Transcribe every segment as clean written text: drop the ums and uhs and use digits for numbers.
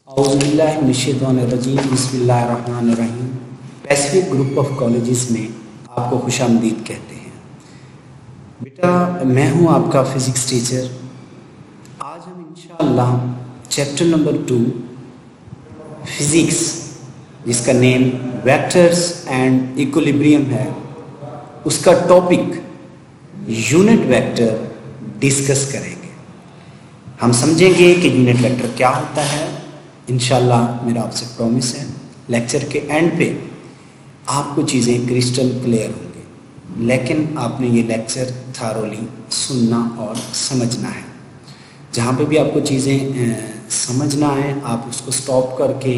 औज़ुबिल्लाहिमिनश्शैतानिर्रजीम बिस्मिल्लाहिर्रहमानिर्रहीम। Pacific group of colleges में आपको खुशामदीद कहते हैं। बेटा, मैं हूं आपका फ़िज़िक्स टीचर। आज हम इंशाअल्लाह चैप्टर नंबर 2 फ़िज़िक्स, जिसका नेम वेक्टर्स एंड इक्विलिब्रियम है, उसका टॉपिक यूनिट वेक्टर डिस्कस करेंगे। हम समझेंगे कि यूनिट वेक्टर क्या होता है। इंशाअल्लाह मेरा आपसे प्रॉमिस है, लेक्चर के एंड पे आपको चीज़ें क्रिस्टल क्लियर होंगी, लेकिन आपने ये लेक्चर थारोली सुनना और समझना है। जहाँ पे भी आपको चीज़ें समझना है, आप उसको स्टॉप करके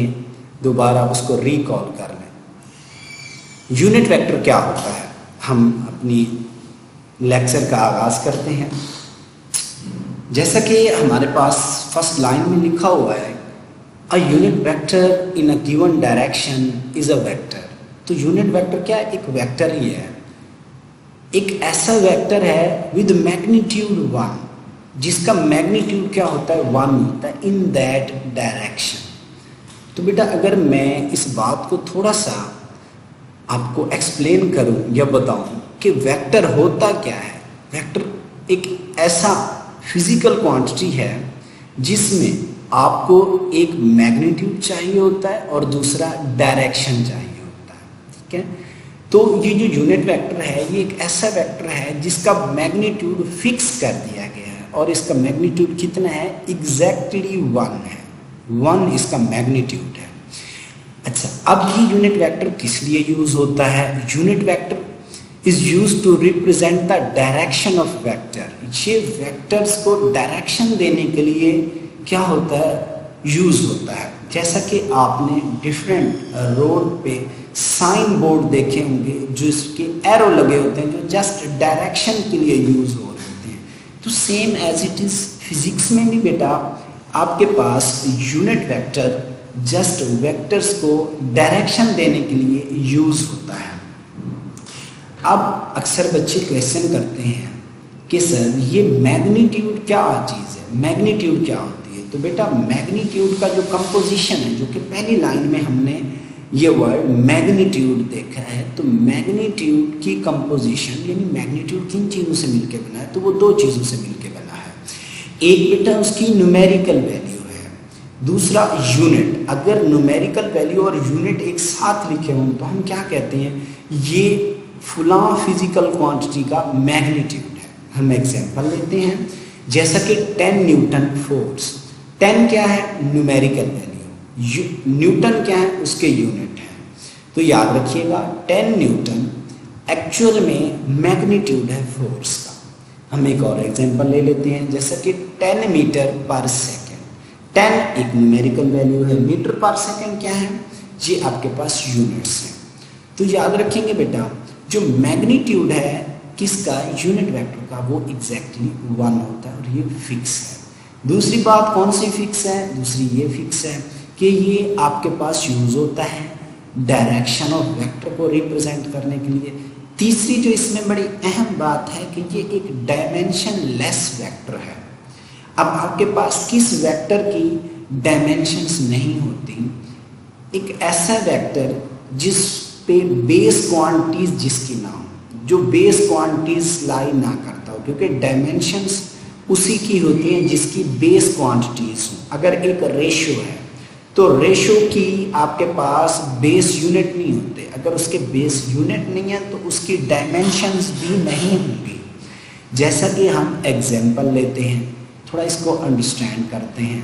दोबारा उसको रिकॉल कर लें। यूनिट वेक्टर क्या होता है, हम अपनी लेक्चर का आगाज़ करते हैं। जैसा कि हमारे पास फर्स्ट लाइन में लिखा हुआ है, a unit vector in a given direction is a vector. तो यूनिट वेक्टर क्या है? एक वेक्टर ही है। एक ऐसा वेक्टर है विद मैग्नीट्यूड 1, जिसका मैग्नीट्यूड क्या होता है? 1 होता है इन दैट डायरेक्शन। तो बेटा, अगर मैं इस बात को थोड़ा सा आपको एक्सप्लेन करूं या बताऊं कि वेक्टर होता क्या है। वेक्टर एक ऐसा फिजिकल क्वांटिटी है जिसमें आपको एक मैग्नीट्यूड चाहिए होता है और दूसरा डायरेक्शन चाहिए होता है। ठीक है, तो ये जो यूनिट वेक्टर है, ये एक ऐसा वेक्टर है जिसका मैग्नीट्यूड फिक्स कर दिया गया है, और इसका मैग्नीट्यूड कितना है? एग्जैक्टली 1 है। 1 इसका मैग्नीट्यूड है। अच्छा, अब ये यूनिट वेक्टर किस लिए यूज होता है? Unit vector is use to represent the direction of vector. ये वेक्टर्स को डायरेक्शन देने के लिए क्या होता है? यूज होता है। जैसा कि आपने डिफरेंट रोड पे साइन बोर्ड देखे होंगे, जो इसके एरो लगे होते हैं, जो जस्ट डायरेक्शन के लिए यूज हो रहे होते हैं। तो same as it is physics में भी बेटा, आपके पास यूनिट वेक्टर जस्ट वेक्टर्स को डायरेक्शन देने के लिए यूज होता है। अब अक्सर बच्चे क्वेश्चन करते हैं कि सर ये मैग्नीट्यूड क्या चीज़ है, मैग्नीट्यूड क्या होती है? तो बेटा, मैग्नीट्यूड का जो कंपोजिशन है, जो कि पहली लाइन में हमने ये वर्ड मैग्नीट्यूड देखा है, तो मैग्नीट्यूड की कंपोजिशन यानी मैग्नीट्यूड किन चीज़ों से मिलकर बना है? तो वो 2 चीज़ों से मिलकर बना है। एक बेटा उसकी न्यूमेरिकल वैल्यू है, दूसरा यूनिट। अगर न्यूमेरिकल वैल्यू और यूनिट एक साथ लिखे हों तो हम क्या कहते हैं? ये फुला फिजिकल क्वांटिटी का मैग्नीट्यूड है। हम एग्जांपल लेते हैं, जैसा कि 10 न्यूटन फोर्स। 10 क्या है? Numerical value. न्यूटन क्या है? उसके यूनिट है। तो याद रखिएगा, 10 न्यूटन एक्चुअल में मैग्नीट्यूड है फोर्स का। हम एक और एग्जांपल ले लेते हैं, जैसा कि 10 मीटर पर सेकेंड। 10 एक न्यूमेरिकल वैल्यू है, मीटर पर सेकेंड क्या है? ये आपके पास यूनिट्स हैं। तो याद रखेंगे बेटा, जो मैग्नीट्यूड है किसका? यूनिट वेक्टर का, वो एग्जैक्टली 1 होता है और ये फिक्स है। दूसरी बात कौन सी फिक्स है? दूसरी ये फिक्स है कि ये आपके पास यूज होता है डायरेक्शन ऑफ वेक्टर को रिप्रेजेंट करने के लिए। तीसरी जो इसमें बड़ी अहम बात है कि ये एक डायमेंशन लेस वेक्टर है। अब आपके पास किस वेक्टर की डायमेंशंस नहीं होती? एक ऐसा वेक्टर जिस पे बेस क्वांटिटीज जिसकी ना हो, जो बेस क्वांटिटीज लाई ना करता हो, क्योंकि डायमेंशंस उसी की होती हैं जिसकी बेस क्वांटिटीज हो। अगर एक रेशियो है तो रेशियो की आपके पास बेस यूनिट नहीं होते। अगर उसके बेस यूनिट नहीं है तो उसकी डायमेंशंस भी नहीं होंगी। जैसा कि हम एग्जांपल लेते हैं, थोड़ा इसको अंडरस्टैंड करते हैं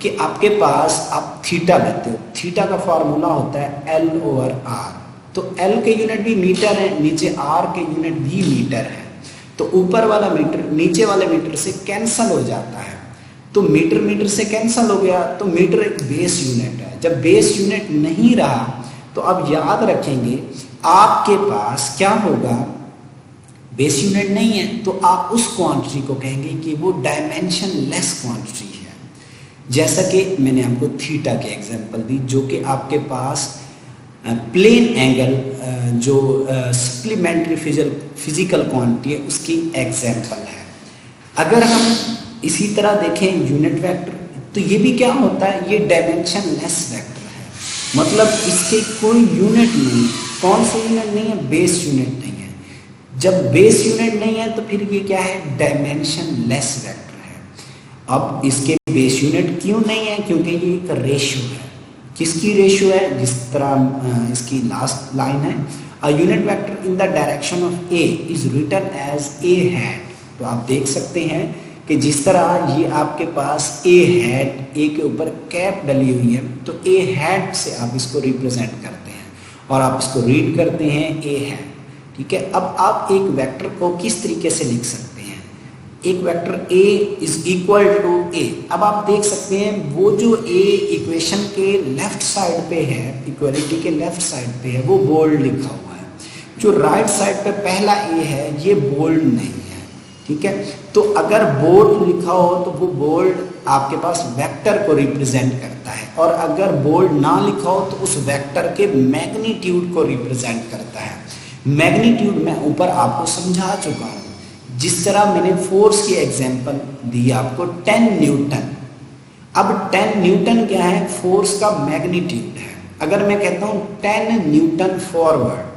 कि आपके पास आप थीटा लेते हो। थीटा का फार्मूला होता है L/R। तो L के यूनिट भी मीटर है, नीचे R के यूनिट भी मीटर है। तो ऊपर वाला मीटर नीचे वाले मीटर से कैंसल हो जाता है। तो मीटर मीटर से कैंसल हो गया, तो मीटर एक बेस यूनिट है। जब बेस यूनिट नहीं रहा तो अब याद रखेंगे, आपके पास क्या होगा? बेस यूनिट नहीं है तो आप उस क्वांटिटी को कहेंगे कि वो डायमेंशन लेस क्वांटिटी है। जैसा कि मैंने आपको थीटा के एग्जांपल दी, जो कि आपके पास प्लेन एंगल जो सप्लीमेंट्री फिजिकल क्वांटिटी है उसकी एग्जांपल है। अगर हम इसी तरह देखें यूनिट वेक्टर तो ये भी क्या होता है, ये डायमेंशन लेस वेक्टर है, मतलब इसके कोई यूनिट नहीं। कौन सा यूनिट नहीं है, बेस यूनिट नहीं है। जब बेस यूनिट नहीं है तो फिर ये क्या है, डायमेंशन लेस वेक्टर है। अब इसके बेस यूनिट क्यों नहीं है, क्योंकि ये एक रेशियो है। किसकी रेशियो है, जिस तरह इसकी लास्ट लाइन है, a unit vector in the direction of A is written as A hat. तो आप देख सकते हैं कि जिस तरह ये आपके पास ए हैट, ए के ऊपर कैप डली हुई है, तो ए हैट से आप इसको रिप्रेजेंट करते हैं और आप इसको रीड करते हैं ए हैट। ठीक है, अब आप एक वेक्टर को किस तरीके से लिख सकते हैं, एक vector a is equal to a। अब आप देख सकते हैं वो जो a इक्वेशन के लेफ्ट साइड पे है, इक्वलिटी के लेफ्ट साइड पे है, वो बोल्ड लिखा हुआ है। जो राइट साइड पे पहला a है ये बोल्ड नहीं है। ठीक है, तो अगर बोल्ड लिखा हो तो वो बोल्ड आपके पास वेक्टर को रिप्रेजेंट करता है, और अगर बोल्ड ना लिखा हो तो उस वेक्टर के मैग्नीट्यूड को रिप्रेजेंट करता है। मैग्नीट्यूड मैं ऊपर आपको समझा चुका हूँ, जिस तरह मैंने फोर्स की एग्जांपल दी आपको 10 न्यूटन। अब 10 न्यूटन क्या है, फोर्स का मैग्नीट्यूड है। अगर मैं कहता हूँ 10 न्यूटन फॉरवर्ड,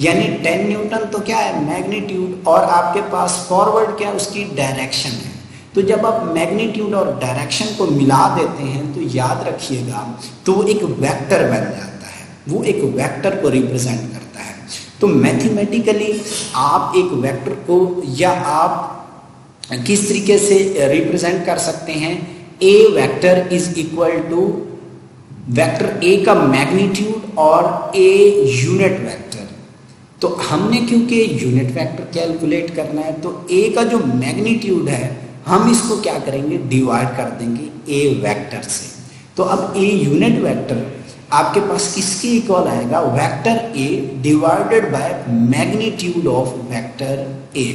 यानी 10 न्यूटन तो क्या है, मैग्नीट्यूड, और आपके पास फॉरवर्ड क्या है, उसकी डायरेक्शन है। तो जब आप मैग्नीट्यूड और डायरेक्शन को मिला देते हैं तो याद रखिएगा, तो वो एक वेक्टर बन जाता है, वो एक वेक्टर को रिप्रेजेंट करता है। तो मैथमेटिकली आप एक वेक्टर को या आप किस तरीके से रिप्रेजेंट कर सकते हैं, A vector is equal to vector A का मैग्नीट्यूड और ए यूनिट वेक्टर। तो हमने क्योंकि यूनिट वेक्टर कैलकुलेट करना है, तो ए का जो मैग्नीट्यूड है हम इसको क्या करेंगे, डिवाइड कर देंगे ए वेक्टर से। तो अब ए यूनिट वेक्टर आपके पास किसके इक्वल आएगा, vector A divided by magnitude of vector A.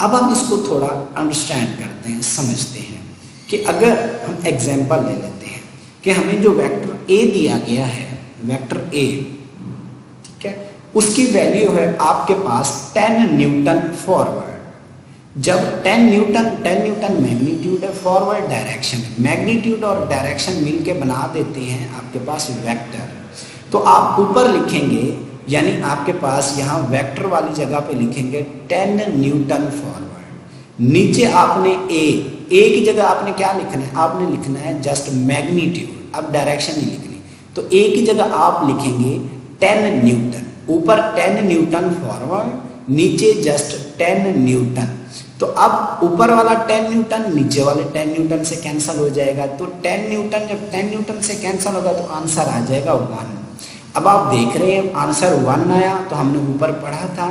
अब हम इसको थोड़ा अंडरस्टैंड करते हैं, समझते हैं कि अगर हम एग्जांपल ले लेते हैं कि हमें जो वेक्टर ए दिया गया है, वेक्टर ए, ठीक है, उसकी वैल्यू है आपके पास 10 न्यूटन फॉरवर्ड। जब 10 न्यूटन मैग्नीट्यूड है, फॉरवर्ड डायरेक्शन, मैग्नीट्यूड और डायरेक्शन मिलके बना देते हैं आपके पास वेक्टर। तो आप ऊपर लिखेंगे, यानी आपके पास यहाँ वेक्टर वाली जगह पे लिखेंगे 10 न्यूटन फॉरवर्ड। नीचे आपने ए की जगह आपने क्या लिखना है, आपने लिखना है जस्ट मैग्नीट्यूड, अब डायरेक्शन नहीं लिखनी। तो ए की जगह आप लिखेंगे 10 न्यूटन, ऊपर 10 न्यूटन फॉरवर्ड, नीचे जस्ट 10 न्यूटन। तो अब ऊपर वाला 10 न्यूटन नीचे वाले 10 न्यूटन से कैंसिल हो जाएगा। तो 10 न्यूटन जब 10 न्यूटन से कैंसिल होगा तो आंसर आ जाएगा 1। अब आप देख रहे हैं आंसर 1 आया, तो हमने ऊपर पढ़ा था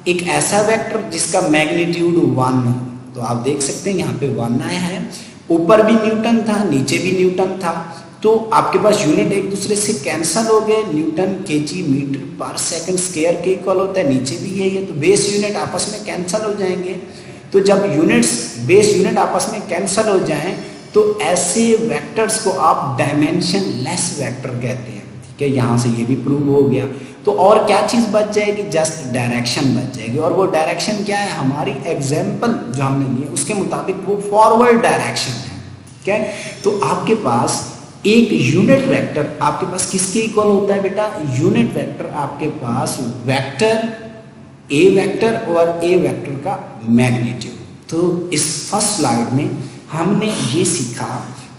एक ऐसा वेक्टर जिसका मैग्नीट्यूड 1 हो। तो आप देख सकते हैं यहाँ पे 1 आया है, ऊपर भी न्यूटन था नीचे भी न्यूटन था। तो आपके पास यूनिट एक दूसरे से कैंसिल हो गए, न्यूटन केजी मीटर पर सेकंड स्क्वायर के इक्वल होता है, नीचे भी यही है। तो बेस यूनिट आपस में कैंसिल हो जाएंगे। तो जब यूनिट्स बेस यूनिट आपस में कैंसिल हो जाएं तो ऐसे वेक्टर्स को आप डायमेंशन लेस वेक्टर कहते हैं। ठीक है, यहाँ से ये भी प्रूव हो गया। तो और क्या चीज़ बच जाएगी, जस्ट डायरेक्शन बच जाएगी। और वो डायरेक्शन क्या है, हमारी एग्जाम्पल जो हमने लिए उसके मुताबिक वो फॉरवर्ड डायरेक्शन है। ठीक है, तो आपके पास एक यूनिट वेक्टर आपके पास किसके इक्वल होता है बेटा, यूनिट वेक्टर आपके पास वेक्टर ए वेक्टर और ए वेक्टर का मैग्नीट्यूड। तो इस फर्स्ट स्लाइड में हमने ये सीखा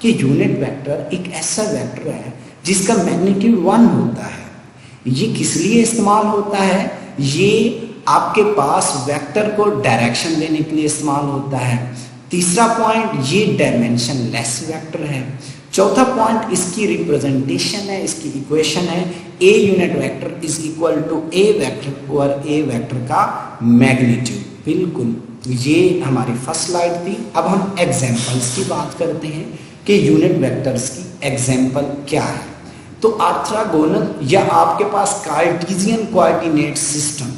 कि यूनिट वेक्टर एक ऐसा वेक्टर है जिसका मैग्नीट्यूड 1 होता है। ये किस लिए इस्तेमाल होता है, ये आपके पास वेक्टर को डायरेक्शन देने के लिए इस्तेमाल होता है। तीसरा पॉइंट, ये डायमेंशन लेस वेक्टर है। चौथा पॉइंट, इसकी रिप्रेजेंटेशन है, इसकी इक्वेशन है A unit vector is equal to A vector और ए वेक्टर का मैग्नीट्यूड। बिल्कुल, ये हमारी फर्स्ट स्लाइड थी। अब हम एग्जांपल्स की बात करते हैं कि यूनिट वेक्टर्स की एग्जांपल क्या है। तो ऑर्थोगोनल या आपके पास कार्टेशियन कोऑर्डिनेट सिस्टम,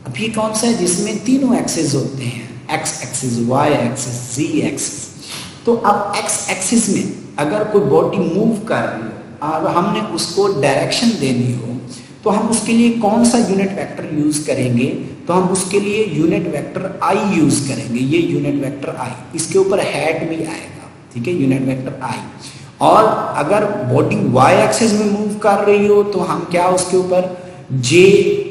अब ये कौन सा है जिसमें तीनों एक्सिस होते हैं, एक्स एक्सिस, वाई एक्सिस, जी एक्सिस। तो अब एक्स एक्सिस में अगर कोई बॉडी मूव कर रही हो और हमने उसको डायरेक्शन देनी हो तो हम उसके लिए कौन सा यूनिट वेक्टर यूज करेंगे, तो हम उसके लिए यूनिट वेक्टर आई यूज करेंगे। ये यूनिट वेक्टर आई, इसके ऊपर हैट भी आएगा। ठीक है, यूनिट वेक्टर आई। और अगर बॉडी वाई एक्सिस में मूव कर रही हो तो हम क्या उसके ऊपर जे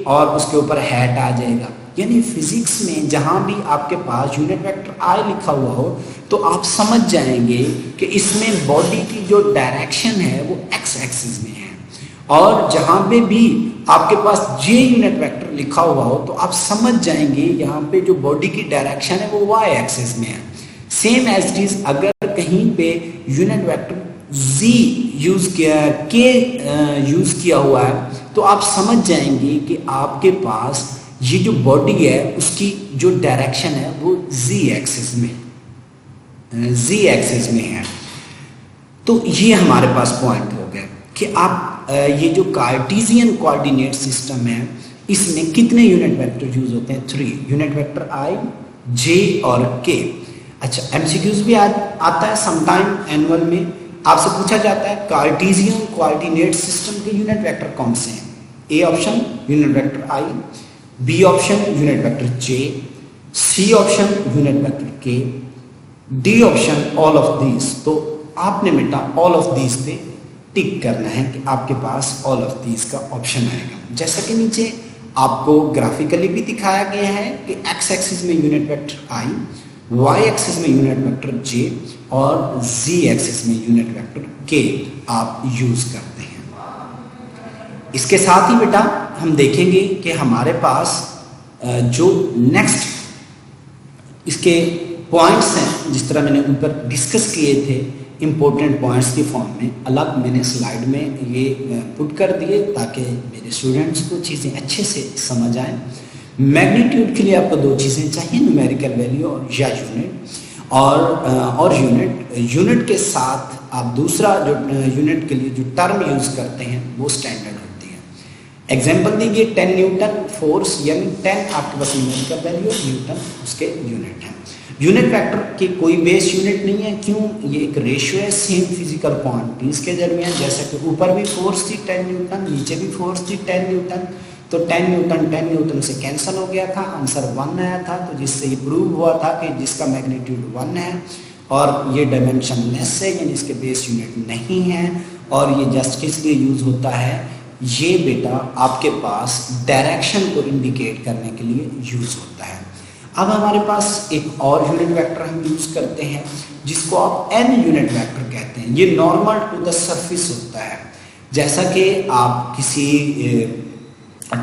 और उसके ऊपर हैट आ जाएगा। यानी फिजिक्स में जहां भी आपके पास यूनिट वेक्टर आई लिखा हुआ हो तो आप समझ जाएंगे कि इसमें बॉडी की जो डायरेक्शन है वो एक्स एक्सिस में है, और जहां पे भी आपके पास जे यूनिट वेक्टर लिखा हुआ हो तो आप समझ जाएंगे यहाँ पे जो बॉडी की डायरेक्शन है वो वाई एक्सिस में है। सेम एज इट इज अगर कहीं पे यूनिट वेक्टर जी यूज किया के यूज किया हुआ है तो आप समझ जाएंगे कि आपके पास ये जो बॉडी है उसकी जो डायरेक्शन है वो जी एक्सिस में है। तो ये हमारे पास पॉइंट हो गया कि आप ये जो कार्टेशियन कोऑर्डिनेट सिस्टम है इसमें कितने यूनिट वेक्टर यूज होते हैं? 3 यूनिट वेक्टर आई, जे और के। अच्छा, एमसीक्यूज भी आता है समटाइम एनुअल में, आपसे पूछा जाता है कार्टेशियन कोऑर्डिनेट सिस्टम के यूनिट वेक्टर कौन से हैं? A option unit vector I, B option unit vector J, C option unit vector K, D option all of these. तो आपने बेटा ऑल ऑफ दीज पे टिक करना है कि आपके पास ऑल ऑफ दीज का ऑप्शन आएगा। जैसा कि नीचे आपको ग्राफिकली भी दिखाया गया है कि एक्स एक्सिस में यूनिट वेक्टर आई, वाई एक्सिस में यूनिट वेक्टर जे और जी एक्सिस में यूनिट वेक्टर के आप यूज करते हैं। इसके साथ ही बेटा हम देखेंगे कि हमारे पास जो नेक्स्ट इसके पॉइंट्स हैं, जिस तरह मैंने ऊपर डिस्कस किए थे इम्पोर्टेंट पॉइंट्स की फॉर्म में, अलग मैंने स्लाइड में ये पुट कर दिए ताकि मेरे स्टूडेंट्स को चीज़ें अच्छे से समझ आएँ। मैग्नीट्यूड के लिए आपको 2 चीज़ें चाहिए, न्यूमेरिकल वैल्यू या यूनिट, और यूनिट के साथ आप दूसरा जो यूनिट के लिए जो टर्म यूज़ करते हैं वो स्टैंडर्ड होती है। एग्जाम्पल दीजिए 10 न्यूटन फोर्स, यानी 10 आपके पास न्यूमेरिकल वैल्यू, न्यूटन उसके यूनिट है। यूनिट वेक्टर की कोई बेस यूनिट नहीं है, क्यों? ये एक रेशियो है सेम फिजिकल क्वांटिटीज के दरमियान। जैसा कि ऊपर भी फोर्स थी 10 न्यूटन, नीचे भी फोर्स थी 10 न्यूटन, तो 10 न्यूटन से कैंसिल हो गया था, आंसर 1 आया था। तो जिससे ये प्रूव हुआ था कि जिसका मैग्नीट्यूड 1 है और ये डायमेंशन लेस है, यानी इसके बेस यूनिट नहीं है, और ये जस्ट किस लिए यूज होता है? ये बेटा आपके पास डायरेक्शन को इंडिकेट करने के लिए यूज होता है। अब हमारे पास एक और यूनिट वेक्टर हम यूज करते हैं जिसको आप एन यूनिट वेक्टर कहते हैं। ये नॉर्मल टू द सरफेस होता है। जैसा कि आप किसी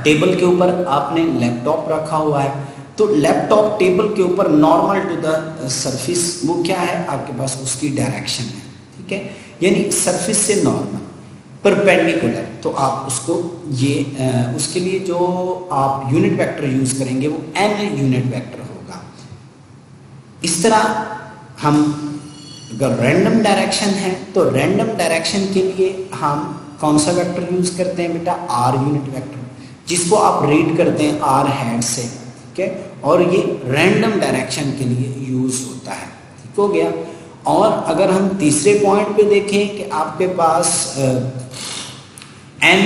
टेबल के ऊपर आपने लैपटॉप रखा हुआ है, तो लैपटॉप टेबल के ऊपर नॉर्मल टू द सरफेस वो क्या है? आपके पास उसकी डायरेक्शन है, ठीक है, यानी सरफेस से नॉर्मल परपेंडिकुलर। तो आप उसको ये उसके लिए जो आप यूनिट वेक्टर यूज करेंगे वो एन यूनिट वेक्टर होगा। इस तरह हम अगर रैंडम डायरेक्शन है तो रैंडम डायरेक्शन के लिए हम कौन सा वेक्टर यूज करते हैं बेटा? आर यूनिट वेक्टर, जिसको आप रीड करते हैं आर हेड से, ठीक है, और ये रैंडम डायरेक्शन के लिए यूज होता है। ठीक हो गया। और अगर हम तीसरे पॉइंट पे देखें कि आपके पास एन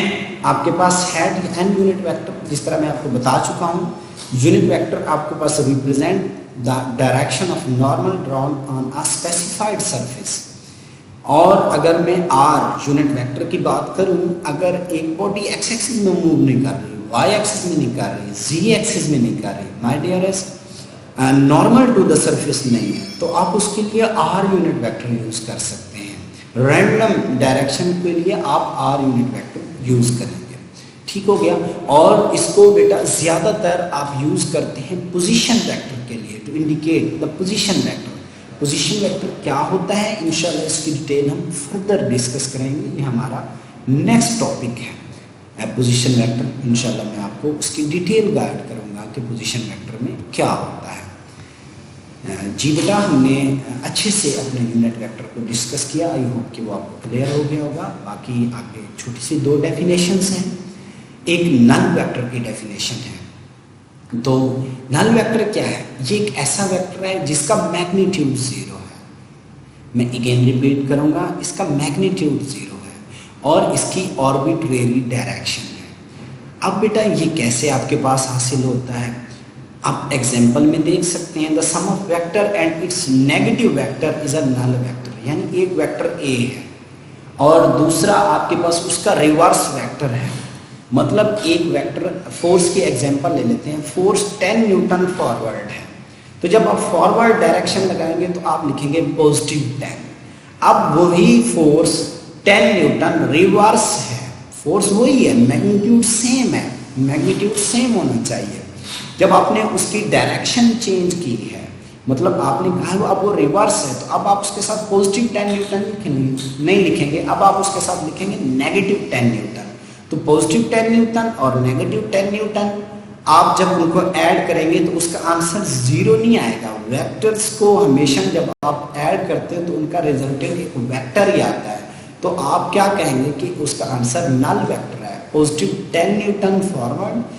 आपके पास है एन यूनिट वेक्टर, जिस तरह मैं आपको बता चुका हूँ, यूनिट वेक्टर आपके पास represent the direction of normal drawn on a specified surface. और अगर मैं आर यूनिट वेक्टर की बात करूं, अगर एक बॉडी एक्स एक्सिस में मूव नहीं कर रही, वाई एक्सिस में नहीं कर रही, जी एक्सिस में नहीं कर रही, my dearest, normal to the surface नहीं है, तो आप उसके लिए आर यूनिट वेक्टर यूज कर सकते हैं। रैंडम डायरेक्शन के लिए आप आर यूनिट वेक्टर यूज करेंगे। ठीक हो गया। और इसको बेटा ज्यादातर आप यूज करते हैं पोजीशन वेक्टर के लिए, to indicate the position vector. Position vector क्या होता है, इंशाल्लाह इसकी डिटेल हम फर्दर डिस्कस करेंगे, ये हमारा नेक्स्ट टॉपिक है पोजीशन वेक्टर। इंशाल्लाह मैं आपको उसकी डिटेल गाइड करूंगा कि पोजीशन वेक्टर में क्या होता है। जी बेटा, हमने अच्छे से अपने यूनिट वेक्टर को डिस्कस किया, आई होप कि वो आपको क्लियर हो गया होगा। बाकी आगे छोटी सी 2 डेफिनेशंस हैं। एक नल वेक्टर की डेफिनेशन है। तो नल वेक्टर क्या है? ये एक ऐसा वेक्टर है जिसका मैग्नीट्यूड 0 है। मैं अगेन रिपीट करूंगा, इसका मैग्नीट्यूड 0 है और इसकी ऑर्बिट्रेरी डायरेक्शन है। अब बेटा ये कैसे आपके पास हासिल होता है? आप एग्जाम्पल में देख सकते हैं, the sum of vector and its negative vector is a null vector. यानी एक वेक्टर ए है, और दूसरा आपके पास उसका रिवर्स वेक्टर है। मतलब एक वेक्टर फोर्स की एग्जांपल ले लेते हैं, फोर्स 10 न्यूटन फॉरवर्ड है, तो जब आप फॉरवर्ड डायरेक्शन लगाएंगे तो आप लिखेंगे पॉजिटिव 10। अब वही फोर्स 10 न्यूटन रिवर्स है, फोर्स वही है, मैग्नीट्यूड सेम है, मैग्नीट्यूड सेम होना चाहिए। जब आपने उसकी डायरेक्शन चेंज की है, मतलब आपने कहा अब वो रिवर्स है, तो अब आप उसके साथ पॉजिटिव 10 न्यूटन लिखेंगे नहीं लिखेंगे, अब आप उसके साथ लिखेंगे नेगेटिव 10 न्यूटन। तो पॉजिटिव 10 न्यूटन और नेगेटिव 10 न्यूटन आप जब उनको ऐड करेंगे तो उसका आंसर जीरो नहीं आएगा। वेक्टर्स को हमेशा जब आप ऐड करते हैं तो उनका रिजल्टेंट एक वेक्टर ही आता है, तो आप क्या कहेंगे कि उसका आंसर नल वेक्टर है। Positive 10 Newton forward,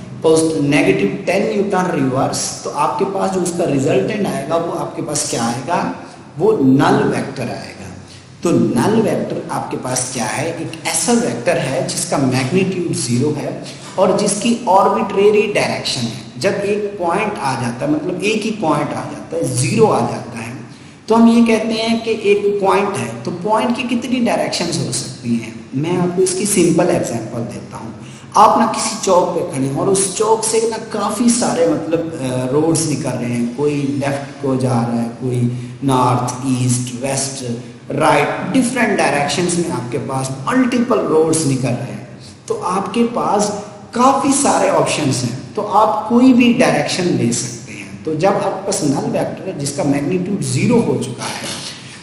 negative 10 Newton reverse, तो आपके पास जो उसका रिजल्टेंट आएगा वो आपके पास क्या आएगा, वो नल वेक्टर आएगा। तो नल वेक्टर आपके पास क्या है, एक ऐसा वेक्टर है जिसका मैग्नीट्यूड जीरो है और जिसकी ऑर्बिट्रेरी डायरेक्शन है। जब एक पॉइंट आ जाता है, मतलब एक ही पॉइंट आ जाता है, जीरो आ जाता है, तो हम ये कहते हैं कि एक पॉइंट है, तो पॉइंट की कितनी डायरेक्शंस हो सकती हैं। मैं आपको इसकी सिंपल एग्जांपल देता हूँ। आप ना किसी चौक पे खड़े हैं और उस चौक से ना काफ़ी सारे मतलब रोड्स निकल रहे हैं, कोई लेफ्ट को जा रहा है, कोई north east west right, different directions में आपके पास मल्टीपल रोड्स निकल रहे हैं। तो आपके पास काफ़ी सारे ऑप्शंस हैं, तो आप कोई भी डायरेक्शन ले सकते हैं। तो जब आपके पास नल वेक्टर है जिसका मैग्नीट्यूड जीरो हो चुका है,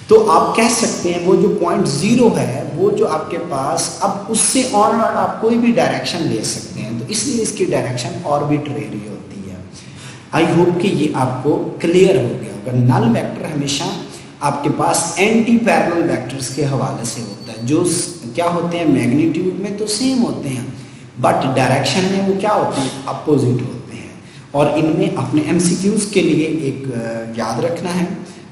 तो आप कह सकते हैं वो जो पॉइंट जीरो है, वो जो आपके पास, अब उससे ऑनवर्ड आप कोई भी डायरेक्शन ले सकते हैं, तो इसलिए इसकी डायरेक्शन ऑर्बिट्रेरी होती है। आई होप कि ये आपको क्लियर हो गया होगा। नल वेक्टर हमेशा आपके पास एंटी पैरेलल वेक्टर्स के हवाले से होता है, जो क्या होते हैं, मैग्नीट्यूड में तो सेम होते हैं बट डायरेक्शन में वो क्या होते हैं, अपोजिट होते हैं। और इनमें अपने एमसीक्यूज के लिए एक याद रखना है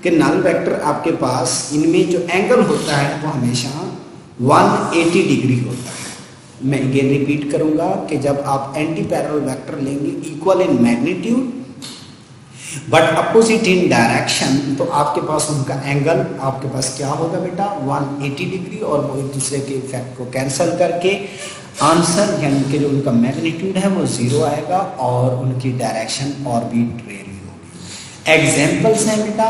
कि नल वेक्टर आपके पास इनमें जो एंगल होता है वो हमेशा 180 डिग्री होता है। मैं ये रिपीट करूंगा कि जब आप एंटी पैरेलल वेक्टर लेंगे equal in magnitude but opposite in direction, तो आपके पास उनका एंगल आपके पास क्या होगा बेटा, 180 डिग्री, और वो एक दूसरे के इफेक्ट को कैंसिल करके आंसर यानी कि जो उनका मैग्नीट्यूड है वो जीरो आएगा और उनकी डायरेक्शन ऑर्बिट्रेरी होगी। एग्जाम्पल्स हैं बेटा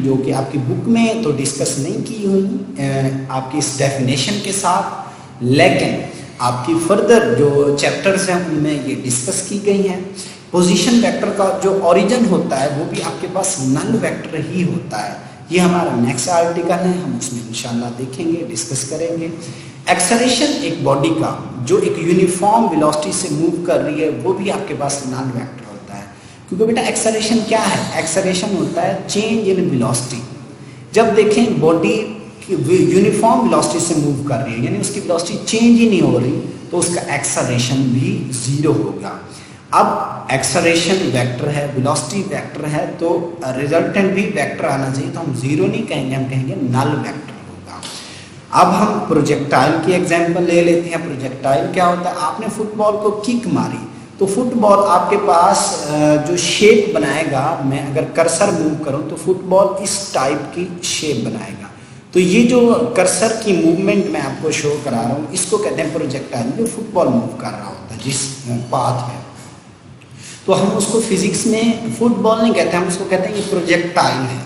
जो कि आपकी बुक में तो डिस्कस नहीं की हुई आपकी इस डेफिनेशन के साथ, लेकिन आपकी फर्दर जो चैप्टर्स हैं उनमें ये डिस्कस की गई हैं। पोजीशन वेक्टर का जो ओरिजिन होता है वो भी आपके पास नल वेक्टर ही होता है। ये हमारा नेक्स्ट आर्टिकल है, हम उसमें इंशाल्लाह देखेंगे, डिस्कस करेंगे। एक्सेलरेशन एक बॉडी का जो एक यूनिफॉर्म वेलोसिटी से मूव कर रही है वो भी आपके पास नल वेक्टर होता है, क्योंकि बेटा एक्सेलरेशन क्या है, एक्सेलरेशन होता है चेंज इन वेलोसिटी। जब देखें बॉडी यूनिफॉर्म वेलोसिटी से मूव कर रही है यानी उसकी वेलोसिटी चेंज ही नहीं हो रही, तो उसका एक्सेलरेशन भी जीरो होगा। अब एक्सेलरेशन वेक्टर है, वेलोसिटी वेक्टर है, तो रिजल्टेंट भी वेक्टर आना चाहिए, तो हम जीरो नहीं कहेंगे, हम कहेंगे नल वेक्टर होगा। अब हम प्रोजेक्टाइल की एग्जांपल ले लेते हैं। प्रोजेक्टाइल क्या होता है, आपने फुटबॉल को किक मारी तो फुटबॉल आपके पास जो शेप बनाएगा, मैं अगर कर्सर मूव करूं तो फुटबॉल इस टाइप की शेप बनाएगा। तो ये जो कर्सर की मूवमेंट मैं आपको शो करा रहा हूँ इसको कहते हैं प्रोजेक्टाइल, जो फुटबॉल मूव कर रहा होता है जिस पाथ में। तो हम उसको फिजिक्स में फुटबॉल नहीं कहते, हम उसको कहते हैं ये प्रोजेक्टाइल है।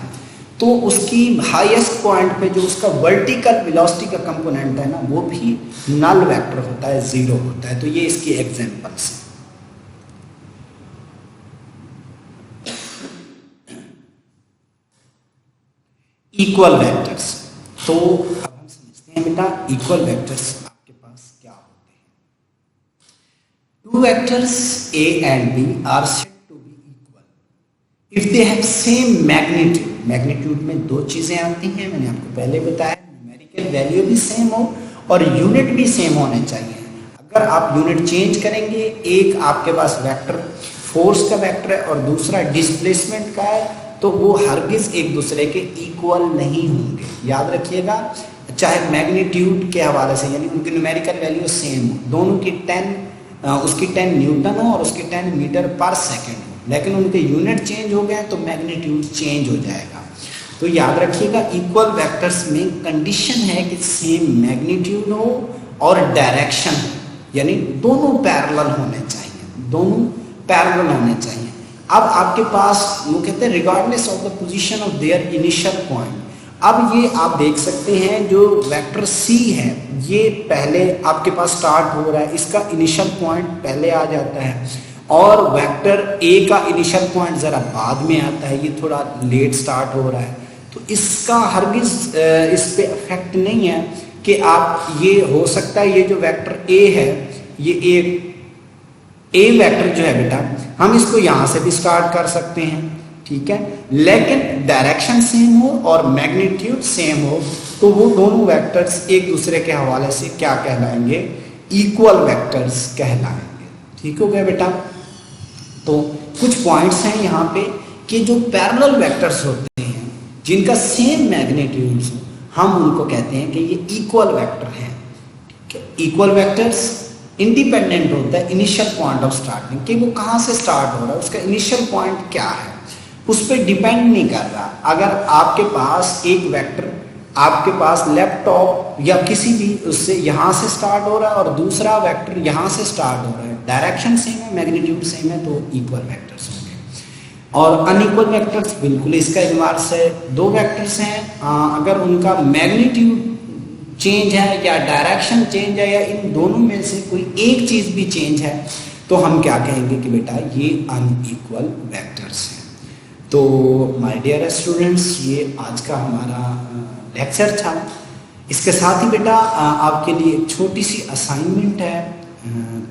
तो उसकी हाईएस्ट पॉइंट पे जो उसका वर्टिकल वेलोसिटी का कंपोनेंट है ना, वो भी नल वेक्टर होता है, जीरो होता है। तो ये इसकी एग्जांपल्स हैं। इक्वल वेक्टर्स, तो अब हम समझते हैं बेटा इक्वल वेक्टर्स आपके पास क्या होते हैं। Two vectors A and B are said to be equal if they have same magnitude। Magnitude में दो चीजें आती हैं, मैंने आपको पहले बताया, न्यूमेरिकल वैल्यू भी सेम हो और यूनिट भी सेम होने चाहिए। अगर आप यूनिट चेंज करेंगे, एक आपके पास वेक्टर फोर्स का वेक्टर है और दूसरा डिस्प्लेसमेंट का है, तो वो हरगिज एक दूसरे के इक्वल नहीं होंगे, याद रखिएगा। चाहे मैग्नीट्यूड के हवाले से यानी उनकी न्यूमेरिकल वैल्यू सेम हो, दोनों की 10 उसकी 10 न्यूटन हो और उसकी 10 मीटर पर सेकेंड हो, लेकिन उनके यूनिट चेंज हो गए तो मैग्नीट्यूड चेंज हो जाएगा। तो याद रखिएगा इक्वल वेक्टर्स में कंडीशन है कि सेम मैग्नीट्यूड हो और डायरेक्शन हो, यानी दोनों पैरेलल होने चाहिए, दोनों पैरेलल होने चाहिए। अब आपके पास वो कहते हैं regardless of the position of their initial point. अब ये आप देख सकते हैं जो वेक्टर सी है ये पहले आपके पास स्टार्ट हो रहा है, इसका इनिशियल पॉइंट पहले आ जाता है, और वेक्टर ए का इनिशियल पॉइंट ज़रा बाद में आता है, ये थोड़ा लेट स्टार्ट हो रहा है। तो इसका हरगिज इस पे इफेक्ट नहीं है कि आप ये हो सकता है ये जो वेक्टर ए है ये ए वेक्टर जो है बेटा हम इसको यहाँ से भी स्टार्ट कर सकते हैं, ठीक है, लेकिन डायरेक्शन सेम हो और मैग्नीट्यूड सेम हो तो वो दोनों वेक्टर्स एक दूसरे के हवाले से क्या कहलाएंगे, इक्वल वेक्टर्स कहलाएंगे। ठीक हो गया बेटा। तो कुछ पॉइंट्स हैं यहाँ पे कि जो पैरेलल वेक्टर्स होते हैं जिनका सेम मैग्नीट्यूड हो हम उनको कहते हैं कि ये इक्वल वेक्टर हैं। इक्वल वेक्टर्स इंडिपेंडेंट होता है इनिशियल पॉइंट ऑफ स्टार्टिंग, कि वो कहाँ से स्टार्ट हो रहा है, उसका इनिशियल पॉइंट क्या है, उस पर डिपेंड नहीं कर रहा। अगर आपके पास एक वेक्टर आपके पास लैपटॉप या किसी भी उससे यहाँ से स्टार्ट हो रहा है और दूसरा वेक्टर यहाँ से स्टार्ट हो रहा है, डायरेक्शन सेम है, मैग्नीट्यूड सेम है, तो इक्वल वेक्टर्स होंगे। और अनइक्वल वेक्टर्स बिल्कुल इसका इन्वर्स है। दो वेक्टर्स हैं अगर उनका मैग्नीट्यूड चेंज है या डायरेक्शन चेंज है या इन दोनों में से कोई एक चीज़ भी चेंज है तो हम क्या कहेंगे कि बेटा ये अनइक्वल वेक्टर्स हैं। तो माय डियर स्टूडेंट्स ये आज का हमारा लेक्चर था। इसके साथ ही बेटा आपके लिए एक छोटी सी असाइनमेंट है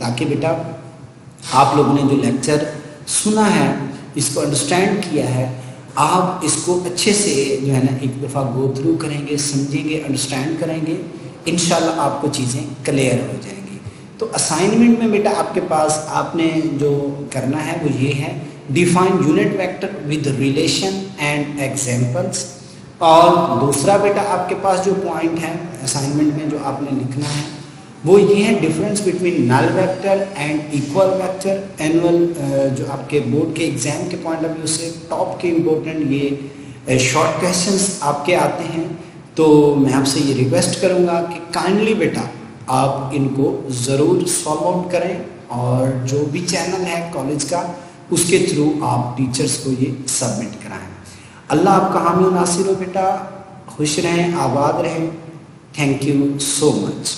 ताकि बेटा आप लोगों ने जो लेक्चर सुना है इसको अंडरस्टैंड किया है आप इसको अच्छे से जो है ना एक दफ़ा गो थ्रू करेंगे, समझेंगे, अंडरस्टैंड करेंगे, इंशाल्लाह आपको चीज़ें क्लियर हो जाएंगी। तो असाइनमेंट में बेटा आपके पास आपने जो करना है वो ये है, define unit vector with relation and examples. और दूसरा बेटा आपके पास जो पॉइंट है असाइनमेंट में जो आपने लिखना है वो ये है, difference between null vector and equal vector. Annual जो आपके बोर्ड के एग्जाम के पॉइंट ऑफ व्यू से टॉप के इम्पोर्टेंट ये शॉर्ट क्वेश्चंस आपके आते हैं। तो मैं आपसे ये रिक्वेस्ट करूँगा कि काइंडली बेटा आप इनको ज़रूर सॉल्व आउट करें और जो भी चैनल है कॉलेज का उसके थ्रू आप टीचर्स को ये सबमिट कराएं। अल्लाह आपका हामी नासिर हो बेटा, खुश रहें, आबाद रहें। Thank you so much.